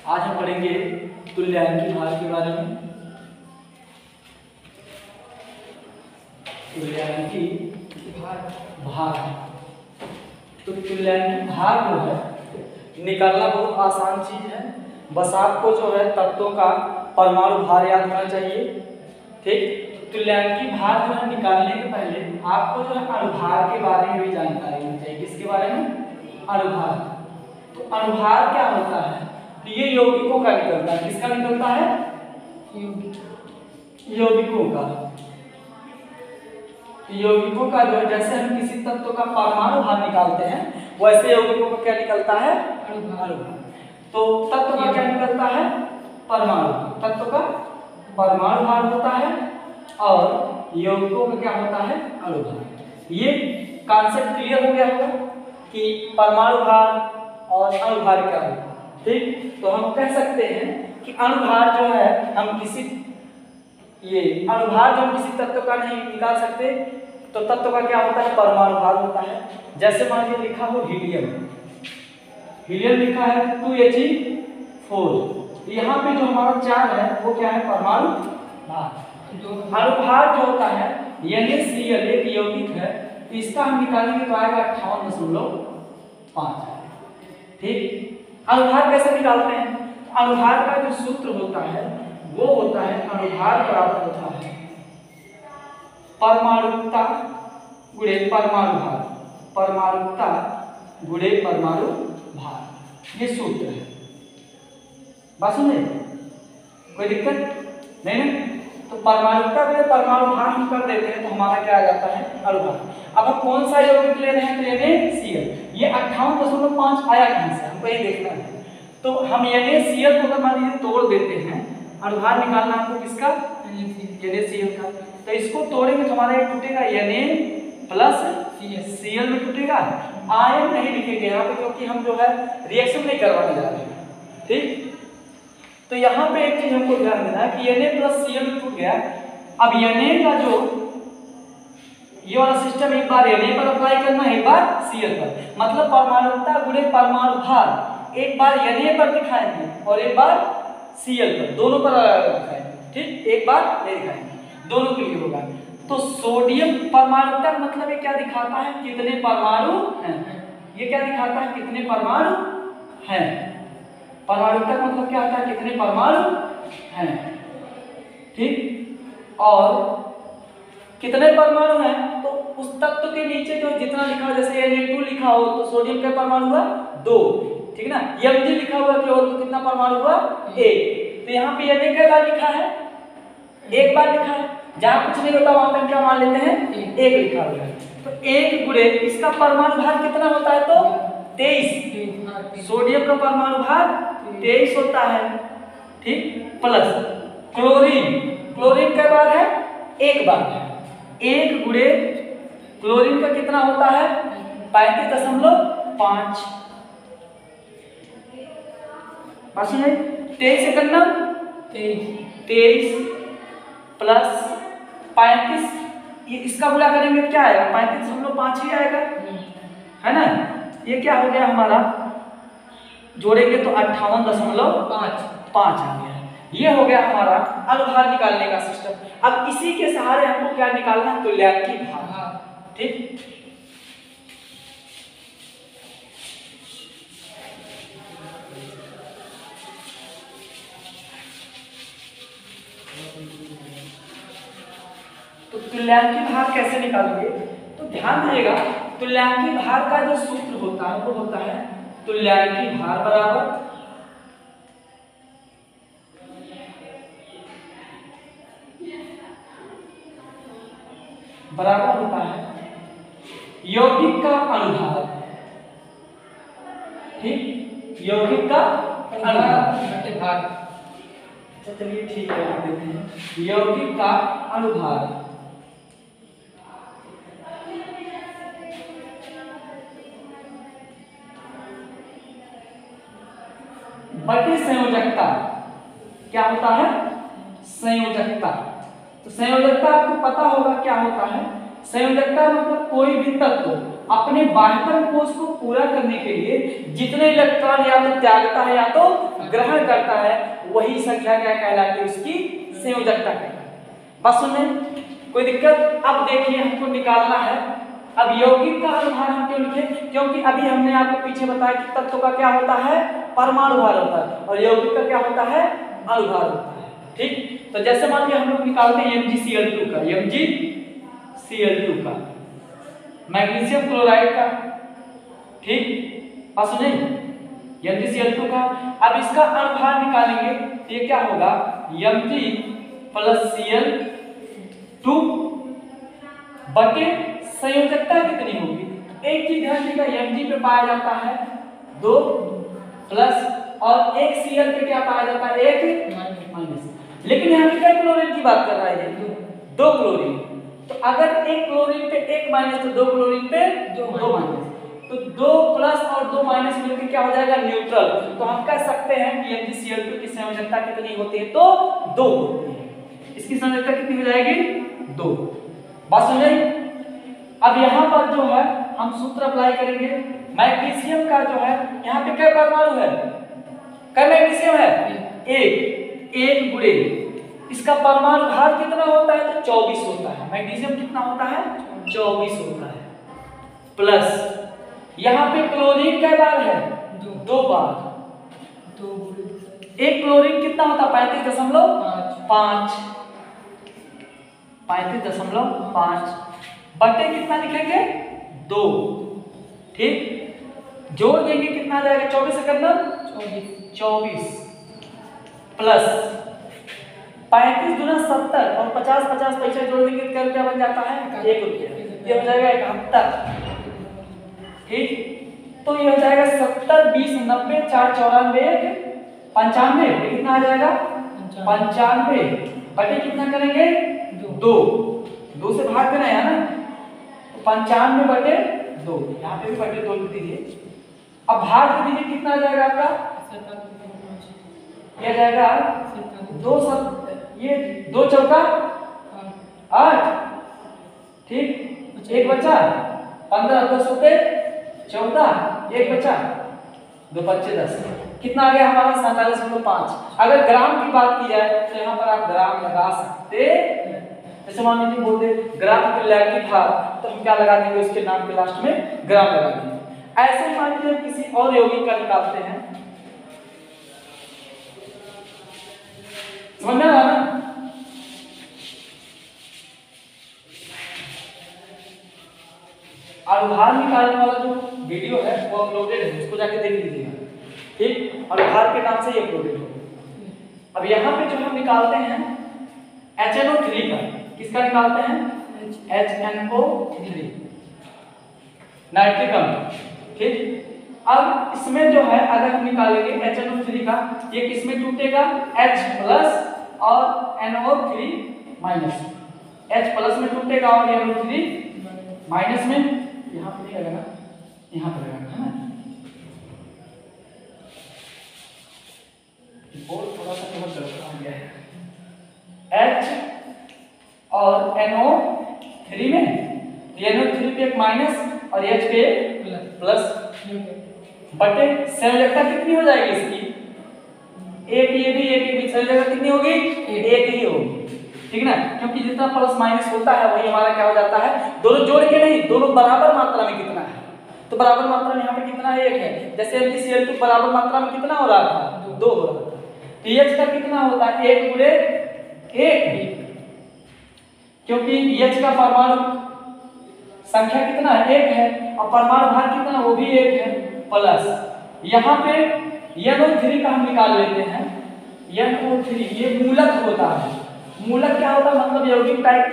आज हम पढ़ेंगे तुल्यांकी भार के बारे में। तुल्यांकी भार तो तुल्यांकी भार जो है निकालना बहुत आसान चीज है। बस आपको जो है तत्वों का परमाणु भार याद होना चाहिए। ठीक, तुल्यांकी भार जो है निकालने के पहले आपको जो है अणुभार के बारे में भी जानकारी होनी चाहिए। किसके बारे में? अणुभार। तो अणुभार क्या होता है? तो ये यौगिकों का निकलता है। किसका निकलता है? यौगिकों का। यौगिकों का जो है जैसे हम किसी तत्व का परमाणु भार निकालते हैं वैसे यौगिकों का क्या निकलता है? अणुभार। तो तत्व का क्या निकलता है? परमाणु। तत्व का परमाणु भार होता है और यौगिकों का क्या होता है? अणुभार। ये कॉन्सेप्ट क्लियर हो गया होगा कि परमाणु भार और अणुभार क्या होता है। ठीक, तो हम कह सकते हैं कि अणुभार जो है हम किसी अणुभार जो हम किसी तत्व का नहीं निकाल सकते तो तत्व का क्या होता है? परमाणु भार होता है। जैसे मान लीजिए लिखा हो हीलियम, हीलियम लिखा है 2He4। यहाँ पे जो हमारा 4 है वो क्या है? परमाणु भार। अणुभार जो होता है NaCl एक यौगिक है, तो इसका हम निकालेंगे तो आएगा 58.5। ठीक, अणुभार कैसे निकालते हैं? अणुभार का जो सूत्र होता है वो होता है अणुभार बराबर होता है परमाणुकता गुणे परमाणु भार। परमाणुकता गुणे परमाणु भार, ये सूत्र है। बात सुनिए, कोई दिक्कत नहीं ना? तो परमाणुकता गुणे परमाणु भार हम कर देते हैं तो हमारा क्या आ जाता है? अणुभार। अब हम कौन सा यौगिक ले रहे हैं? तो NaCl। ये 58.5 आया कहां से? हमको ये देखना है। तो हम NaCl को अगर मान लीजिए तोड़ देते हैं, अणुभार निकालना हमको किसका? NaCl का। तो इसको तोड़ेंगे तो हमारा एक टूटेगा Na+Cl में टूटेगा। आयन नहीं लिखेंगे यहाँ पे क्योंकि हम जो है रिएक्शन नहीं करवाने जा रहे हैं। ठीक, तो यहाँ पे एक चीज हमको ध्यान देना है कि Na+Cl में टूट गया। अब Na का जो ये वाला सिस्टम एक बार Na पर अप्लाई करना है, एक बार Cl पर, मतलब परमाणुकता गुणे परमाणु भार एक बार Na पर दिखाएंगे और एक बार Cl पर, दोनों पर दिखाएंगे। ठीक, एक बार नहीं दिखाएंगे, दोनों के लिए होगा। तो सोडियम परमाणुकता मतलब ये क्या दिखाता है? कितने परमाणु हैं। ये क्या दिखाता है? कितने परमाणु हैं। परमाणुकता मतलब क्या होता है? कितने परमाणु हैं। ठीक, और कितने परमाणु हैं तो उस तत्व के नीचे जो जितना लिखा हो, जैसे Na2 लिखा हो तो सोडियम का परमाणु हुआ 2। ठीक ना? Mg लिखा हुआ कि और तो कितना परमाणु हुआ? 1। तो यहाँ पे Na कई बार लिखा है? एक बार लिखा है। जहां कुछ नहीं होता वहां पे हम क्या मान लेते हैं? 1 लिखा हुआ है। तो 1 गुणे इसका परमाणु भार कितना होता है? तो 23। सोडियम का परमाणु भार 23 होता है। ठीक, प्लस क्लोरीन। क्लोरीन कई बार है? 1 बार है। 1 गुणे क्लोरीन का कितना होता है? 35.5। बात सुनिए, 23 से करना 23 प्लस 35, ये इसका गुणा करेंगे क्या आएगा? 35.5 ही आएगा, है ना? ये क्या हो गया हमारा? जोड़ेंगे तो 58.5 आ गया। ये हो गया हमारा अणुभार निकालने का सिस्टम। अब इसी के सहारे हमको क्या निकालना है? तुल्यांकी भार। ठीक, तो तुल्यांकी भार कैसे निकालेंगे? तो ध्यान दीजिएगा, तुल्यांकी भार का जो सूत्र होता है वो होता है तुल्यांकी भार बराबर होता है यौगिक का अणुभार। ठीक, यौगिक का अणुभार। चलिए ठीक है, लिख देते हैं यौगिक का अणुभार बटे संयोजकता। क्या होता है? संयोजकता। तो संयोजकता आपको पता होगा क्या होता है? संयोजकता मतलब कोई भी तत्व अपने बाह्यतम कोश को पूरा करने के लिए जितने इलेक्ट्रॉन या तो त्यागता है या तो ग्रहण करता है, वही संख्या क्या कहलाती है, उसकी संयोजकता कहलाती है। बस सुने कोई दिक्कत? अब देखिए हमको निकालना है, अब यौगिक का अनुभार हम क्यों लिखे? क्योंकि अभी हमने आपको पीछे बताया कि तत्व का क्या होता है, परमाणु भार होता है, और यौगिक का क्या होता है, अनुभार होता है। ठीक, तो जैसे मान लिया हम लोग निकालते हैं MgCl2 का, MgCl2 का, मैग्नीशियम क्लोराइड का, ठीक, बात सुनिए, MgCl2 का। अब इसका अनुभार निकालेंगे तो ये क्या होगा, Mg + Cl2 बटे संयोजकता कितनी होगी? एक चीज ध्यान दीजिएगा, Mg पे पाया जाता है 2 प्लस, और एक Cl पे क्या पाया जाता है, 1 माइनस। लेकिन यहाँ पे क्या क्लोरीन की बात कर रहा है, 2 क्लोरीन। तो अगर एक क्लोरीन पे 1 माइनस तो 2 क्लोरीन पे 2 माइनस, तो 2 प्लस और 2 माइनस मिलकर क्या हो जाएगा, न्यूट्रल। तो हम कह सकते हैं कि MgCl2 की संयोजकता कितनी होती है, तो 2 होती है। इसकी संयोजकता कितनी हो जाएगी, 2। बात समझे? अब यहाँ पर जो है हम सूत्र अप्लाई करेंगे। मैग्नीशियम का जो है यहाँ पे क्या परमाणु है, क्या मैग्नीशियम है, एक गुणे इसका परमाणु भार कितना होता है, तो 24 होता है। मैग्नीशियम कितना होता है, 24 होता है, प्लस यहाँ पे क्लोरीन क्या बार है, 2 बार। एक क्लोरीन कितना होता है, 35.5, 35.5 बटे कितना लिखेंगे, 2। ठीक, जोड़ देंगे कितना आ जाएगा, 24 से करना 24 प्लस 35 दूना 70 और 50 पैसा जोड़ देंगे क्या रुपया बन जाता है, 1 रुपया। ये हो जाएगा 71। ठीक, तो ये हो जाएगा 70 20 90 4 94 95, कितना आ जाएगा 95 बटे कितना करेंगे, 2 से भाग देना है ना, तो 95 बटे 2, यहाँ पे भी बटे 2 लिख दीजिए। अब भाग दे दीजिए, कितना आ जाएगा आपका, ये जाएगा 2 ये 2 चौका 8, ठीक, 1 बचा 15, 2 सत्ते 14, 1 बचा 2 पच्चे 10, कितना आ गया हमारा 47.5। अगर ग्राम की बात की जाए तो यहाँ पर आप ग्राम लगा सकते, जैसे मान लीजिए बोलते ग्राम क्लैरिटी था, तो हम क्या लगा देंगे, उसके नाम के लास्ट में ग्राम लगा देंगे। ऐसे मान लीजिए किसी और यौगिक का निकालते हैं, समझ में आ रहा ना? अनुभार निकालने वाला जो वीडियो है वो अपलोडेड है, उसको जाके देख लीजिएगा। ठीक, अनुभार के नाम से ये अपलोडेड होगा। अब यहाँ पे जो हम निकालते हैं HNO3 का, किसका निकालते हैं, HNO3 नाइट्रिक अम्ल। ठीक, अब इसमें जो है अगर हम निकालेंगे HNO3 का, ये किसमें टूटेगा, H प्लस और NO3 माइनस, H प्लस में टूटेगा और NO3 माइनस में। यहाँ पे नहीं लगाना, यहाँ पे लगाना है ना, बोर्ड थोड़ा सा बहुत गड़बड़ा गया है। H और NO3 में, NO3 पे एक माइनस और H पे प्लस बटे संयोजकता कितनी हो जाएगी इसकी, एक ये भी संयोजकता कितनी होगी, एक ही होगी। ठीक ना, क्योंकि जितना प्लस माइनस होता है वही हमारा क्या हो जाता है, दोनों जोड़ के नहीं, दोनों बराबर मात्रा में कितना है, तो बराबर मात्रा में यहाँ पे कितना है, 1 है। जैसे MgCl2 बराबर मात्रा में कितना हो रहा था, 2 हो रहा था, तो H का कितना होता है, 1 गुणे 1, क्योंकि H का परमाणु संख्या कितना है, 1 है, और परमाणु भार कितना, वो भी 1 है, प्लस यहाँ पे NO3 का हम निकाल लेते हैं। NO3 ये मूलक होता है, मूलक क्या होता है, मतलब यौगिक टाइप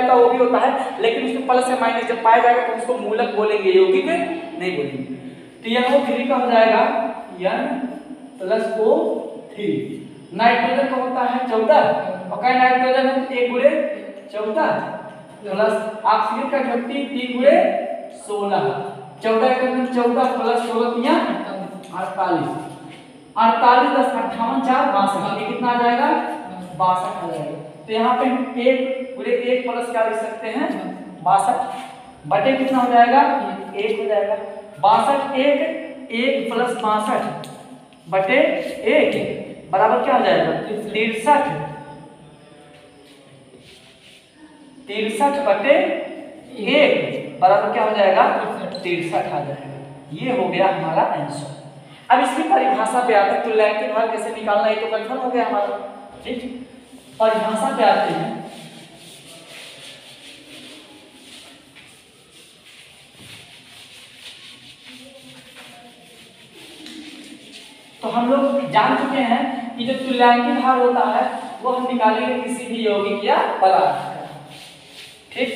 का वो भी होता है, लेकिन उसमें प्लस या माइनस जब पाया जाएगा तो उसको मूलक बोलेंगे, यौगिक नहीं बोलेंगे। तो NO3 का हो जाएगा N+O3। नाइट्रोजन का होता है 14, और क्या नाइट्रोजन है 1 गुणे 14 प्लस ऑक्सीजन का 3 गुणे 16, 14 प्लस 16 48, 48 10 58 4 62, कितना आ जाएगा, 62 आ जाएगा। तो यहाँ पे हम 1 गुणे 1 प्लस क्या लिख सकते हैं, 62 बटे कितना हो जाएगा 1 हो जाएगा। 62 1 प्लस 62 बटे 1 बराबर क्या हो जाएगा 63 बटे 1 बराबर क्या हो जाएगा 63 आ जाएगा। ये हो गया हमारा आंसर। अब इसकी परिभाषा पे आते हैं, तुल्यांकित भार कैसे निकालना, ये तो कंफर्म हो गया हमारा। ठीक, परिभाषा पे आते हैं। तो हम लोग जान चुके हैं कि जो तुल्यांकित भार होता है वो हम निकालेंगे किसी भी यौगिक या पदार्थ का। ठीक,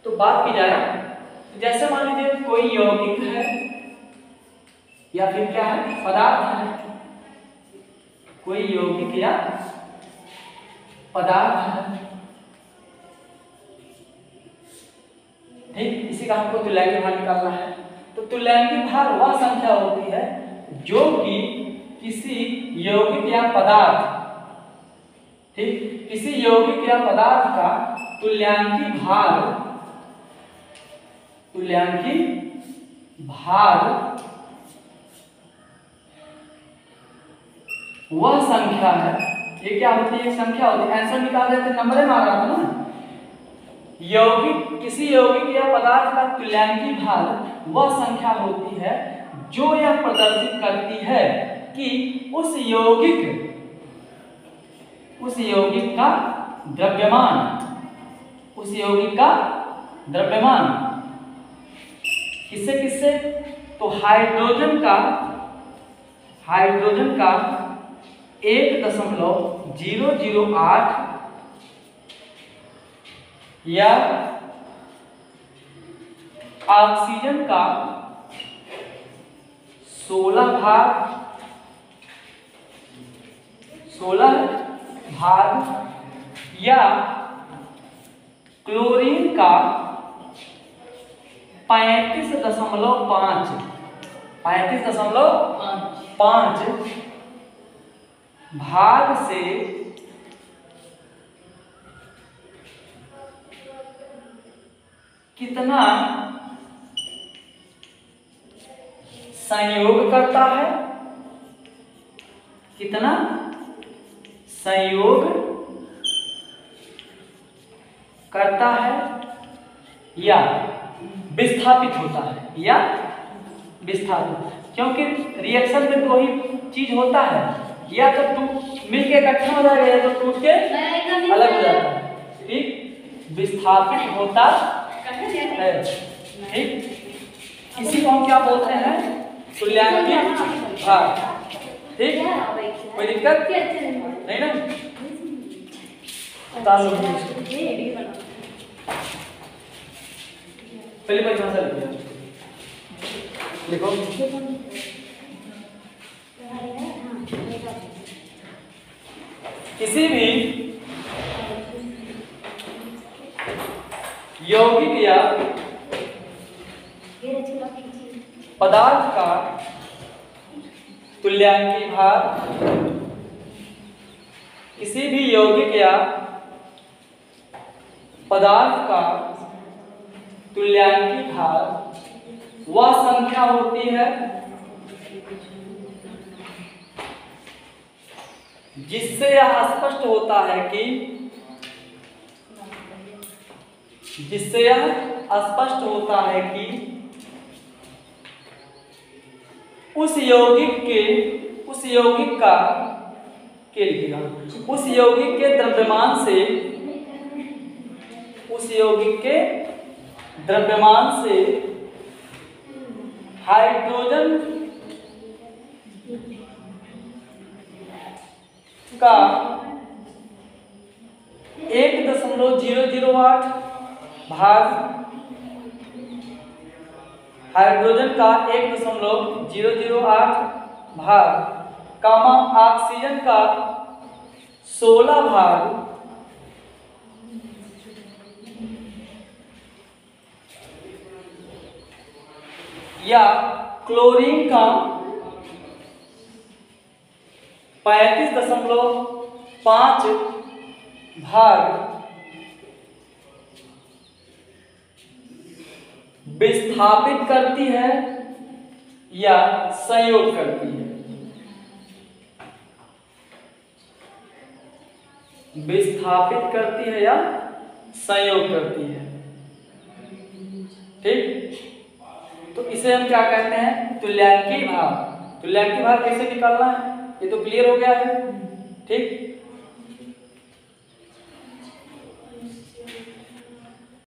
तो बात की जाए तो जैसे मान लीजिए कोई यौगिक है या फिर क्या है पदार्थ है, कोई यौगिक या पदार्थ है। ठीक, इसी का हमको तुल्यांकित भार निकालना है। तो तुल्यांकित भार वह संख्या होती है जो कि किसी यौगिक या पदार्थ, ठीक, किसी यौगिक या पदार्थ का तुल्यांकी भार वह संख्या है। ये क्या होती है, संख्या होती है। आंसर निकाल रहे थे, नंबर मार रहा था ना। यौगिक, किसी यौगिक या पदार्थ का तुल्यांकी भार वह संख्या होती है जो यह प्रदर्शित करती है कि उस यौगिक का द्रव्यमान किससे तो हाइड्रोजन का 1.008 या ऑक्सीजन का 16 भाग या क्लोरीन का 35.5 भाग से कितना संयोग करता है, कितना संयोग करता है या विस्थापित होता है, या विस्थापित, क्योंकि रिएक्शन में दो ही चीज होता है, या तो मिलके इकट्ठा हो जाएगा या तो टूट के अलग हो जाता है। ठीक, विस्थापित होता है। ठीक, इसी को हम क्या बोलते हैं तुल्यांकित भार। ठीक, कोई दिक्कत नहीं ना। पहले परिभाषा लिखो। किसी भी यौगिक या पदार्थ का तुल्यांकी भार, किसी भी यौगिक या पदार्थ का तुल्यांकी भार वह संख्या होती है जिससे यह स्पष्ट होता है कि उस यौगिक के द्रव्यमान से हाइड्रोजन का 1.008 भाग, हाइड्रोजन का 1.008 भाग, कामा ऑक्सीजन का 16 भाग या क्लोरीन का 35.5 भाग विस्थापित करती है या संयोग करती है? विस्थापित करती है या संयोग करती है? ठीक, तो इसे हम क्या कहते हैं? तुल्यांकी भार। तुल्यांकी भार कैसे निकालना है ये तो क्लियर हो गया है। ठीक,